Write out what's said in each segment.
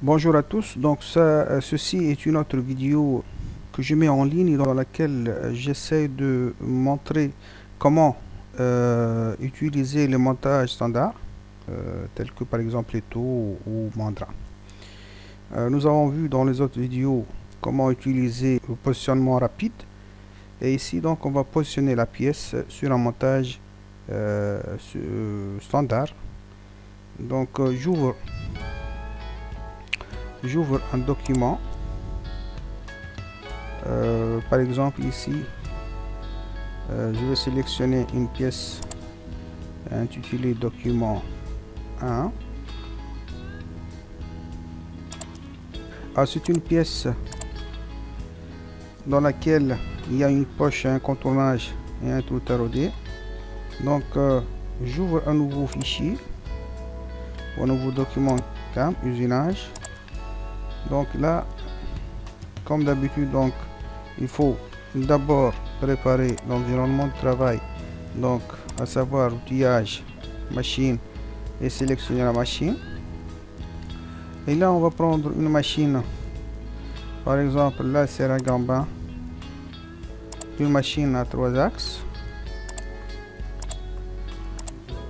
Bonjour à tous, ceci est une autre vidéo que je mets en ligne dans laquelle j'essaie de montrer comment utiliser les montages standards tels que par exemple Leto ou Mandra. Nous avons vu dans les autres vidéos comment utiliser le positionnement rapide, et ici donc on va positionner la pièce sur un montage standard. Donc j'ouvre un document, par exemple ici je vais sélectionner une pièce intitulée document 1. C'est une pièce dans laquelle il y a une poche, un contournage et un trou taraudé. Donc j'ouvre un nouveau fichier, un nouveau document CAM, usinage. Donc là, comme d'habitude, donc il faut d'abord préparer l'environnement de travail, donc à savoir outillage, machine, et sélectionner la machine. Et là on va prendre une machine, par exemple là c'est un Gambin, une machine à 3 axes,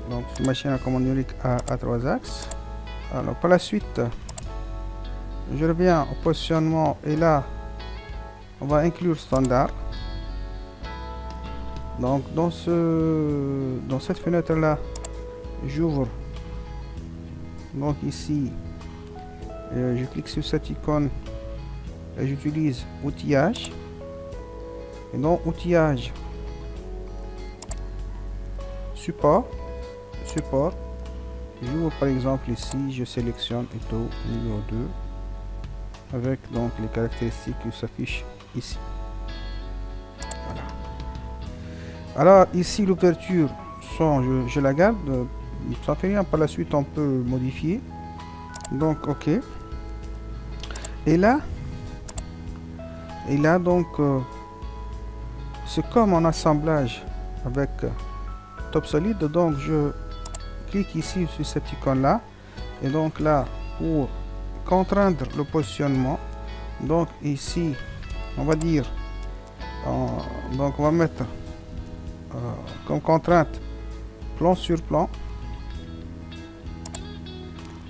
donc une machine à commande unique à 3 axes. Alors par la suite je reviens au positionnement et là on va inclure standard. Donc dans cette fenêtre là j'ouvre, donc ici je clique sur cette icône et j'utilise outillage, et dans outillage support, j'ouvre par exemple ici, je sélectionne Leto numéro 2 avec donc les caractéristiques qui s'affichent ici. Voilà. Alors ici l'ouverture je la garde, ça fait rien, par la suite on peut modifier. Donc ok, et là donc c'est comme en assemblage avec TopSolid. Donc je clique ici sur cette icône là, et donc là pour contraindre le positionnement, donc ici on va dire donc on va mettre comme contrainte plan sur plan.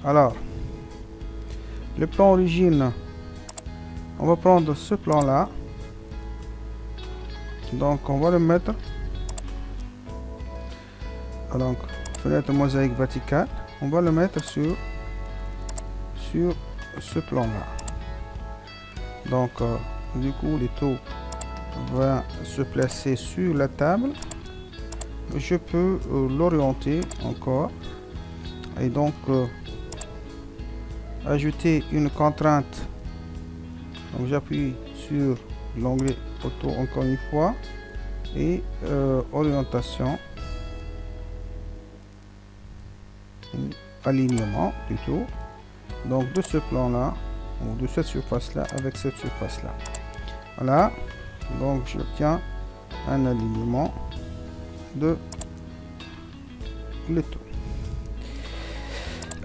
Alors le plan origine, on va prendre ce plan là, donc on va le mettre, donc fenêtre mosaïque verticale, on va le mettre sur ce plan là. Donc du coup Leto va se placer sur la table, je peux l'orienter encore, et donc ajouter une contrainte. Donc j'appuie sur l'onglet auto encore une fois, et orientation, alignement plutôt, donc de ce plan là ou de cette surface là avec cette surface là. Voilà, donc j'obtiens un alignement de Leto.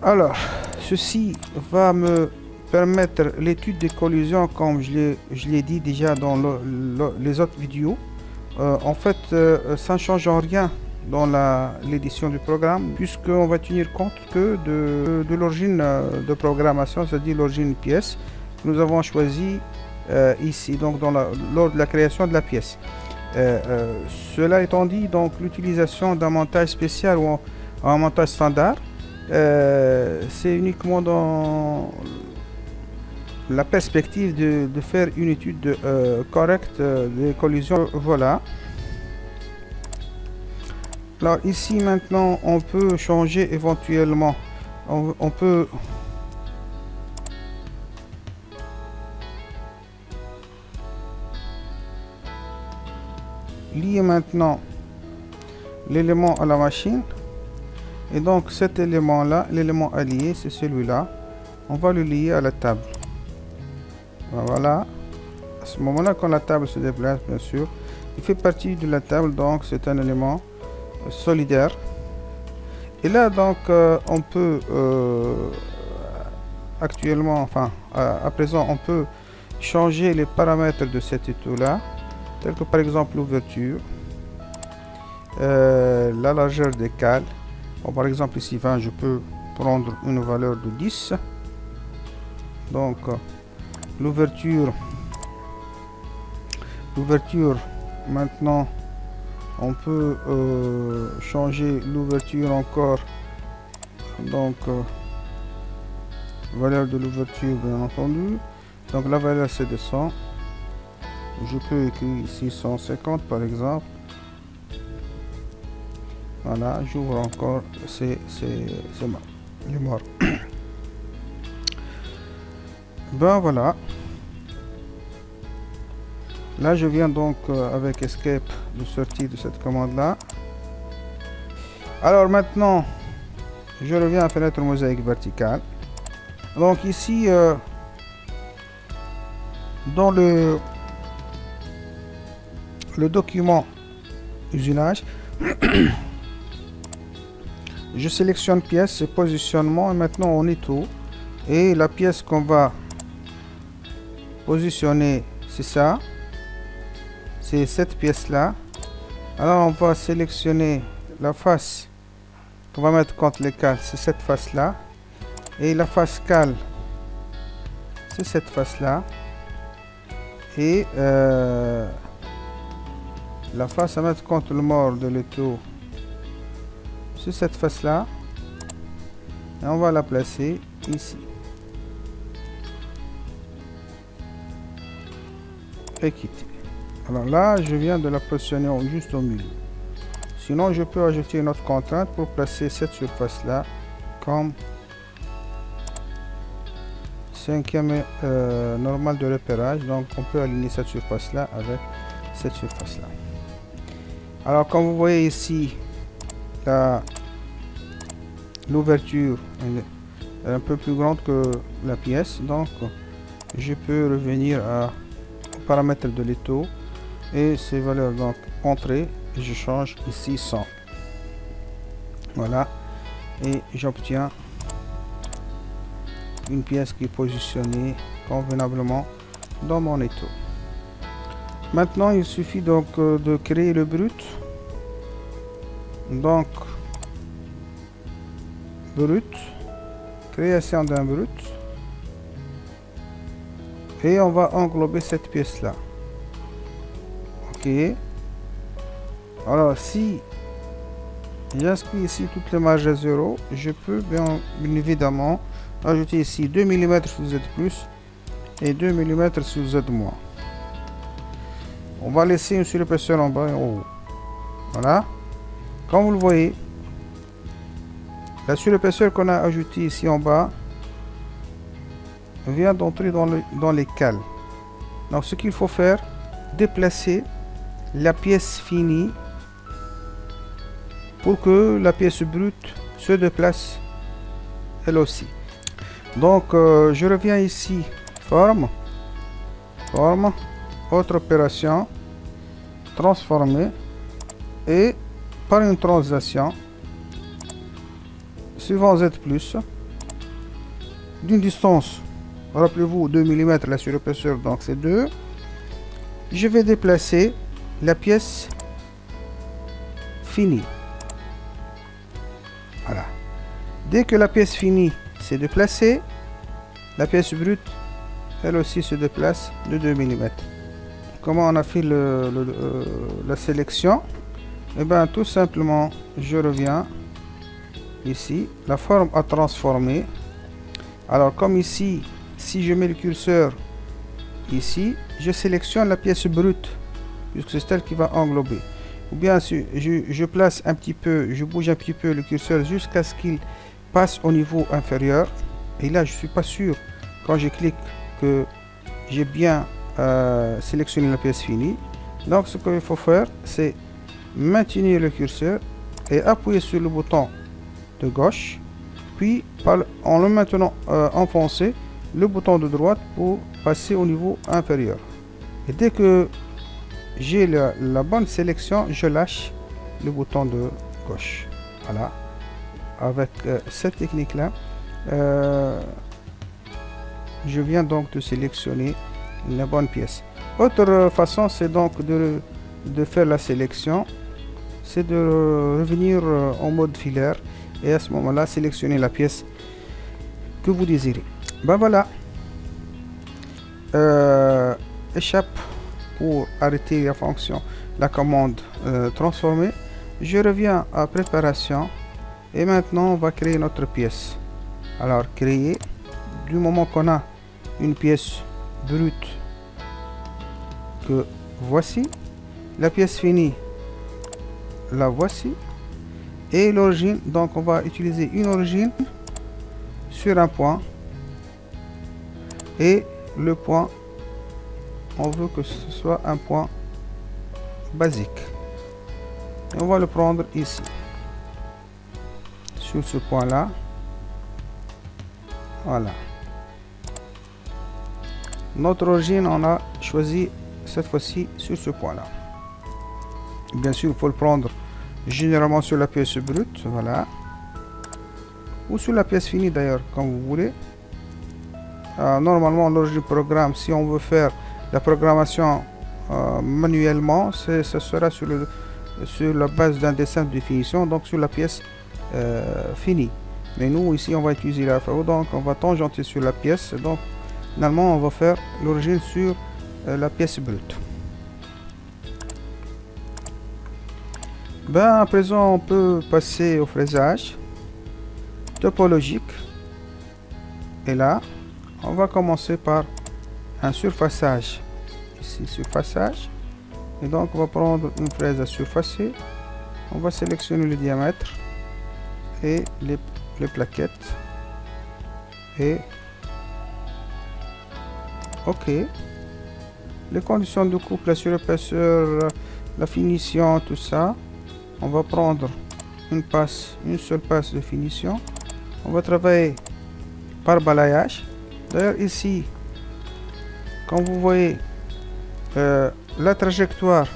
Alors ceci va me permettre l'étude des collisions, comme je l'ai dit déjà dans les autres vidéos. En fait ça ne change en rien dans l'édition du programme, puisqu'on va tenir compte que de l'origine de programmation, c'est-à-dire l'origine pièce que nous avons choisi ici, donc lors de la création de la pièce. Cela étant dit, donc l'utilisation d'un montage spécial ou un montage standard, c'est uniquement dans la perspective de faire une étude correcte des collisions. Voilà. Alors ici maintenant on peut changer éventuellement, on peut lier maintenant l'élément à la machine, et donc cet élément là, l'élément allié, c'est celui-là, on va le lier à la table. Voilà, à ce moment là quand la table se déplace, bien sûr il fait partie de la table, donc c'est un élément solidaire. Et là donc on peut actuellement, enfin à présent, on peut changer les paramètres de cet étau là, tels que par exemple l'ouverture, la largeur des cales. Bon, par exemple ici 20, je peux prendre une valeur de 10. Donc l'ouverture maintenant on peut changer l'ouverture encore. Donc valeur de l'ouverture, bien entendu. Donc la valeur c'est de 100. Je peux écrire ici 150 par exemple. Voilà, j'ouvre encore, c'est mort. Ben voilà. Là je viens donc avec Escape de sortir de cette commande là. Alors maintenant je reviens à fenêtre mosaïque verticale. Donc ici dans le document usinage, je sélectionne pièce et positionnement, et maintenant on étau, et la pièce qu'on va positionner c'est ça, c'est cette pièce là. Alors on va sélectionner la face qu'on va mettre contre les cales, c'est cette face là, et la face cale c'est cette face là, et la face à mettre contre le mort de l'étau c'est cette face là, et on va la placer ici et quitter. Alors là je viens de la positionner juste au milieu. Sinon je peux ajouter une autre contrainte pour placer cette surface là comme cinquième normal de repérage. Donc on peut aligner cette surface là avec cette surface là. Alors comme vous voyez ici, l'ouverture est un peu plus grande que la pièce, donc je peux revenir aux paramètres de l'étau et ces valeurs, donc entrée, et je change ici 100. Voilà, et j'obtiens une pièce qui est positionnée convenablement dans mon étau. Maintenant il suffit donc de créer le brut. Donc brut, création d'un brut, et on va englober cette pièce là. Ok, alors si j'inscris ici toutes les marges à 0, je peux bien évidemment ajouter ici 2 mm sur Z plus et 2 mm sur Z moins. On va laisser une surépaisseur en bas et en haut. Voilà, comme vous le voyez, la surépaisseur qu'on a ajoutée ici en bas vient d'entrer dans les cales. Donc ce qu'il faut faire, déplacer la pièce finie pour que la pièce brute se déplace elle aussi. Donc je reviens ici, forme, autre opération, transformer, et par une translation suivant Z plus d'une distance, rappelez-vous 2 mm la surépaisseur, donc c'est 2. Je vais déplacer la pièce finie. Voilà, dès que la pièce finie s'est déplacée, la pièce brute elle aussi se déplace de 2 mm. Comment on a fait la sélection? Et bien tout simplement je reviens ici, la forme à transformer. Alors comme ici, si je mets le curseur ici, je sélectionne la pièce brute puisque c'est elle qui va englober. Ou bien si je place un petit peu, je bouge un petit peu le curseur jusqu'à ce qu'il passe au niveau inférieur, et là je suis pas sûr quand je clique que j'ai bien sélectionné la pièce finie. Donc ce qu'il faut faire, c'est maintenir le curseur et appuyer sur le bouton de gauche, puis en le maintenant enfoncé le bouton de droite pour passer au niveau inférieur. Et dès que j'ai la bonne sélection, je lâche le bouton de gauche. Voilà, avec cette technique là je viens donc de sélectionner la bonne pièce. Autre façon, c'est donc de faire la sélection, c'est de revenir en mode filaire et à ce moment-là sélectionner la pièce que vous désirez. Ben voilà, échappe pour arrêter la fonction, la commande transformer. Je reviens à préparation et maintenant on va créer notre pièce. Alors créer, du moment qu'on a une pièce brute que voici, la pièce finie la voici, et l'origine, donc on va utiliser une origine sur un point, et le point on veut que ce soit un point basique et on va le prendre ici sur ce point là. Voilà, notre origine on a choisi cette fois-ci sur ce point là. Bien sûr il faut le prendre généralement sur la pièce brute, voilà, ou sur la pièce finie d'ailleurs, comme vous voulez. Normalement l'origine programme, si on veut faire la programmation manuellement, ce sera sur la base d'un dessin de définition, donc sur la pièce finie. Mais nous ici on va utiliser la FAO, donc on va tangenter sur la pièce, donc finalement on va faire l'origine sur la pièce brute. Ben à présent on peut passer au fraisage topologique, et là on va commencer par un surfaçage. Ici surfaçage, et donc on va prendre une fraise à surfacer, on va sélectionner le diamètre et les plaquettes, et ok, les conditions de coupe, la surépaisseur, la finition, tout ça. On va prendre une seule passe de finition. On va travailler par balayage. D'ailleurs ici, comme vous voyez, la trajectoire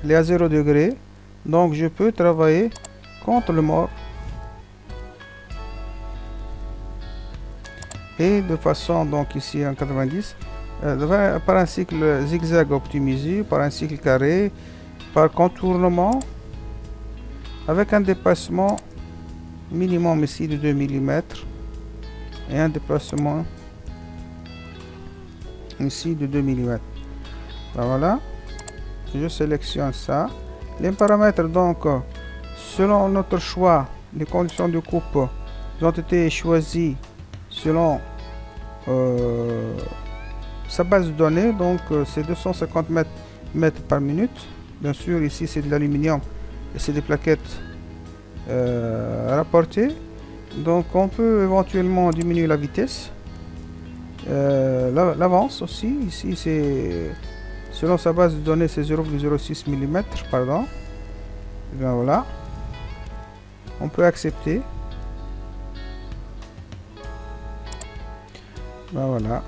elle est à 0 degré, donc je peux travailler contre le mort et de façon, donc ici en 90, par un cycle zigzag optimisé, par un cycle carré, par contournement, avec un dépassement minimum ici de 2 mm et un déplacement ici de 2 mm. Voilà, je sélectionne ça. Les paramètres, donc selon notre choix, les conditions de coupe ont été choisies selon sa base de données, donc c'est 250 mètres par minute. Bien sûr ici c'est de l'aluminium et c'est des plaquettes rapportées, donc on peut éventuellement diminuer la vitesse, l'avance aussi. Ici c'est selon sa base de données, c'est 0,06 mm, pardon. Et bien voilà, on peut accepter. Ben voilà,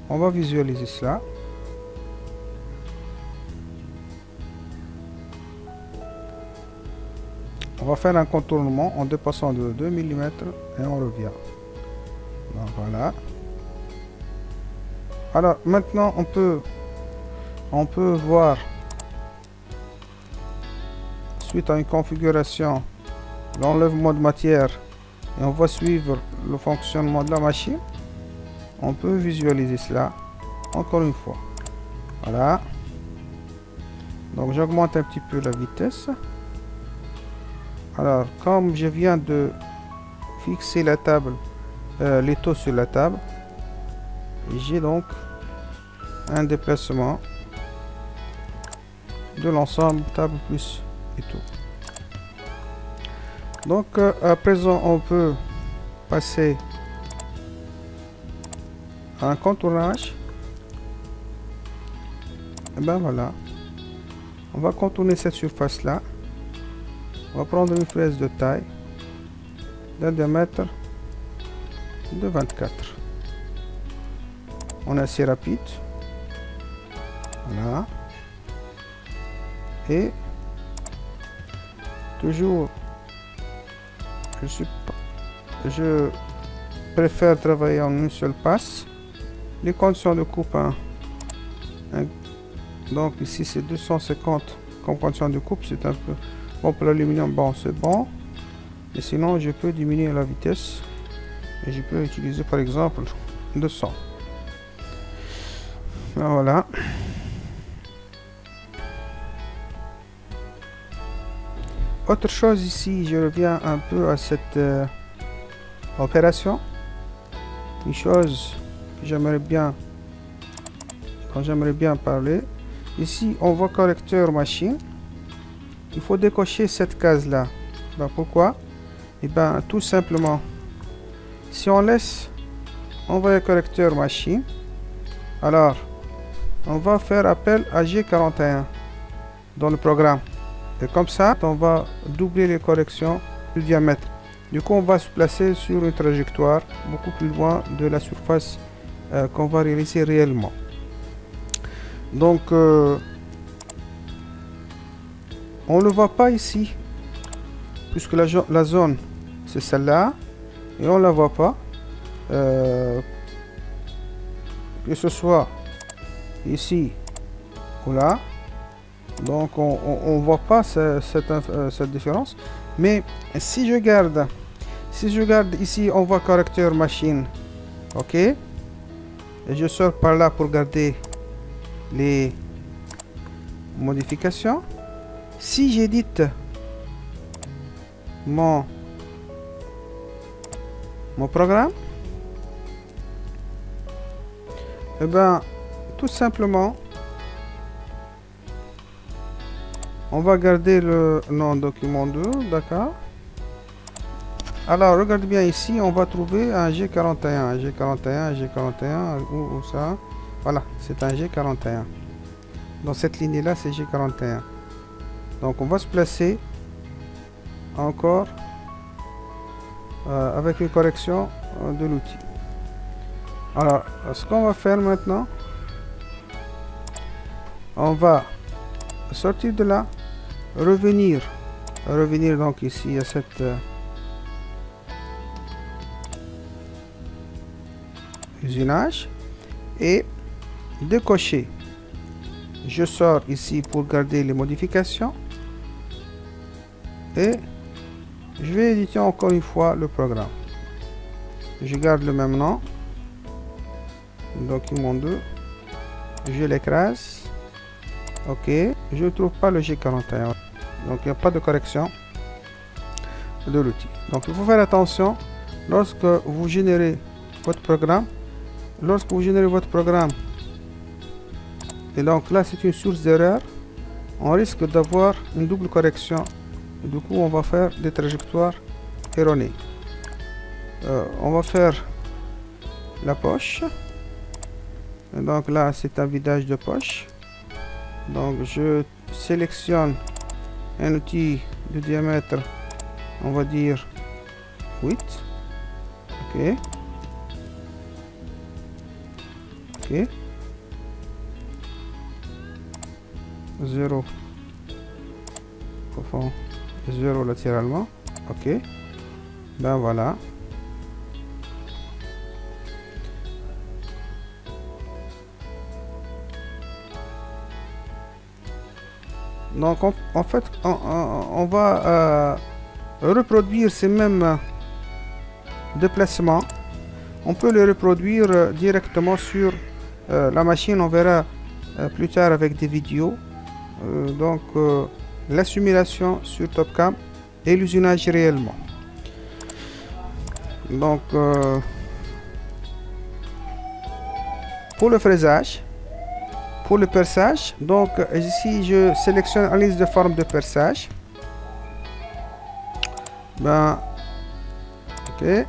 on va visualiser cela. On va faire un contournement en dépassant de 2 mm et on revient. Ben voilà. Alors maintenant on peut voir, suite à une configuration, l'enlèvement de matière, et on va suivre le fonctionnement de la machine. On peut visualiser cela encore une fois. Voilà, donc j'augmente un petit peu la vitesse. Alors comme je viens de fixer la table, l'étau sur la table, j'ai donc un déplacement de l'ensemble table plus étau. Donc à présent on peut passer à un contournage. Et ben voilà, on va contourner cette surface là. On va prendre une fraise de taille d'un diamètre de 24. On est assez rapide. Voilà, et toujours je préfère travailler en une seule passe. Les conditions de coupe, donc ici c'est 250 comme condition de coupe, c'est un peu bon pour l'aluminium, bon c'est bon. Et sinon je peux diminuer la vitesse et je peux utiliser par exemple 200. Voilà. Autre chose ici, je reviens un peu à cette opération. Une chose que j'aimerais bien, quand j'aimerais bien parler. Ici, on voit correcteur machine. Il faut décocher cette case là. Ben, pourquoi? Et ben tout simplement, si on laisse envoyer correcteur machine, alors on va faire appel à G41 dans le programme. Et comme ça, on va doubler les corrections du diamètre. Du coup, on va se placer sur une trajectoire beaucoup plus loin de la surface qu'on va réaliser réellement. Donc, on ne le voit pas ici, puisque la zone, c'est celle-là, et on ne la voit pas. Que ce soit ici ou là. Donc on voit pas cette différence, mais si je garde ici, on voit correcteur machine, ok, et je sors par là pour garder les modifications. Si j'édite mon programme, et ben tout simplement on va garder le nom document 2, d'accord. Alors regarde bien ici, on va trouver un G41, où ça? Voilà, c'est un G41. Dans cette ligne là, c'est G41. Donc on va se placer encore avec une correction de l'outil. Alors ce qu'on va faire maintenant, on va sortir de là, revenir donc ici à cette usinage et décocher. Je sors ici pour garder les modifications et je vais éditer encore une fois le programme. Je garde le même nom, document 2, je l'écrase. Ok, je ne trouve pas le G41, donc il n'y a pas de correction de l'outil. Donc il faut faire attention lorsque vous générez votre programme. Et donc là c'est une source d'erreur, on risque d'avoir une double correction. Et du coup on va faire des trajectoires erronées. On va faire la poche. Et donc là c'est un vidage de poche. Donc je sélectionne un outil de diamètre, on va dire 8. Ok. Ok. 0 profond, 0 latéralement. Ok. Ben voilà. Donc en fait on va reproduire ces mêmes déplacements. On peut les reproduire directement sur la machine. On verra plus tard avec des vidéos. Donc la simulation sur TopCam et l'usinage réellement. Donc pour le fraisage, pour le perçage, donc ici je sélectionne analyse de forme de perçage. Ben ok,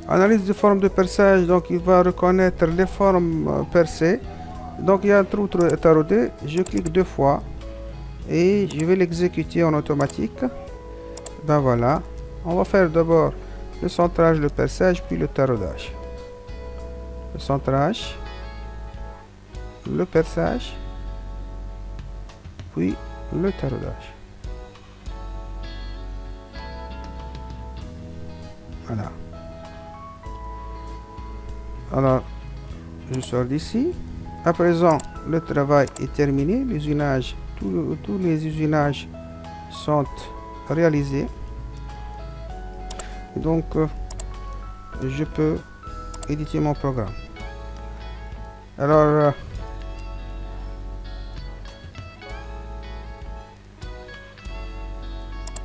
analyse de forme de perçage, donc il va reconnaître les formes percées. Donc il y a un trou taraudé, je clique 2 fois et je vais l'exécuter en automatique. Ben voilà, on va faire d'abord le centrage, le perçage, puis le taraudage. Le centrage, le perçage, puis le taraudage. Voilà. Alors, je sors d'ici. À présent, le travail est terminé. L'usinage, tous les usinages sont réalisés. Donc, je peux éditer mon programme. Alors,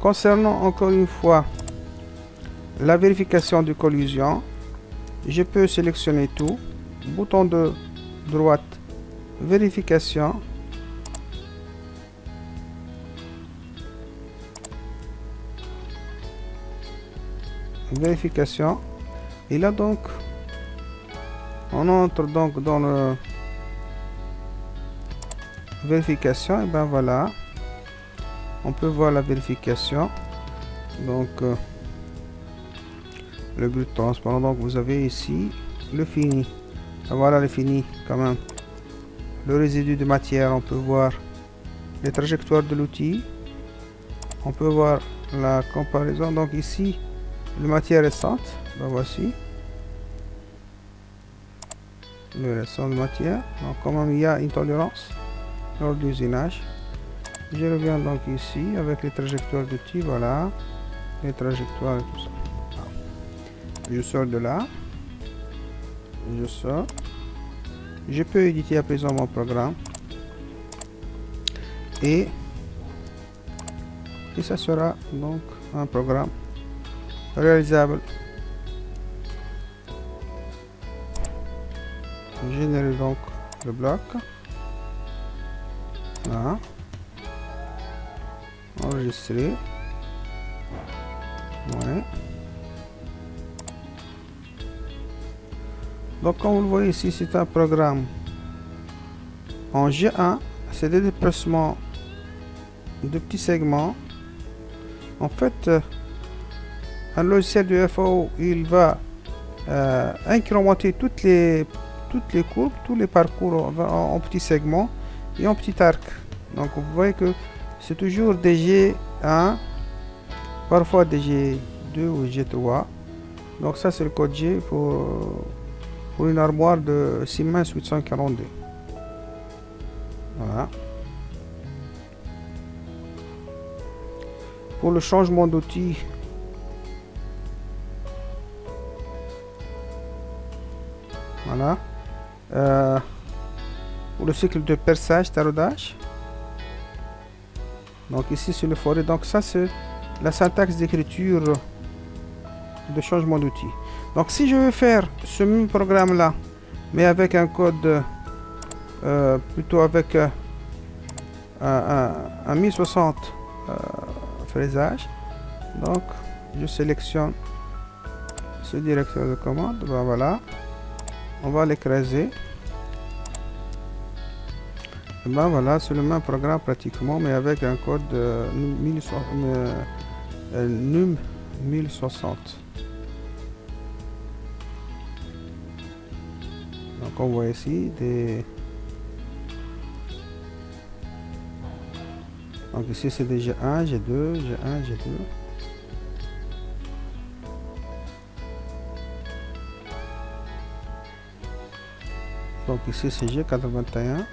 concernant encore une fois la vérification de collision, je peux sélectionner tout, bouton de droite, vérification, et là donc on entre donc dans le vérification, et ben voilà, on peut voir la vérification. Donc le brut transparent, donc vous avez ici le fini. Voilà le fini quand même. Le résidu de matière, on peut voir les trajectoires de l'outil, on peut voir la comparaison. Donc ici le matière récente, ben voici le récent de matière. Donc quand même il y a une tolérance lors de l'usinage. Je reviens donc ici avec les trajectoires d'outil, voilà les trajectoires et tout ça. Je sors de là, je sors, je peux éditer à présent mon programme et ça sera donc un programme réalisable. Générer donc le bloc, là, enregistrer, ouais. Donc comme vous le voyez ici, c'est un programme en G1, c'est des déplacements de petits segments. En fait, un logiciel de FAO, il va incrémenter toutes les courbes, tous les parcours en petits segments et en petits arcs. Donc vous voyez que c'est toujours des G1, parfois des G2 ou G3. Donc ça c'est le code G pour une armoire de Siemens 842. Voilà. Pour le changement d'outil, voilà. Pour le cycle de perçage, taraudage. Donc ici c'est le forêt. Donc ça c'est la syntaxe d'écriture de changement d'outil. Donc si je veux faire ce même programme là, mais avec un code plutôt avec un 1060 fraisage, donc je sélectionne ce directeur de commande, ben voilà, on va l'écraser. Ben voilà, c'est le même programme pratiquement, mais avec un code NUM 1060. Donc on voit ici des... Donc ici c'est des G1, G2, G1, G2. Donc ici c'est G81.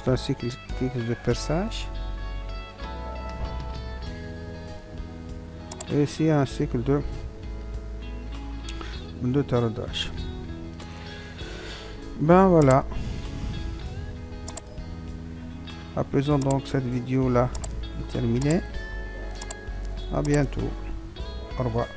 C'est un cycle de perçage. Et ici un cycle de taraudage. Ben voilà. À présent donc cette vidéo là est terminée. À bientôt. Au revoir.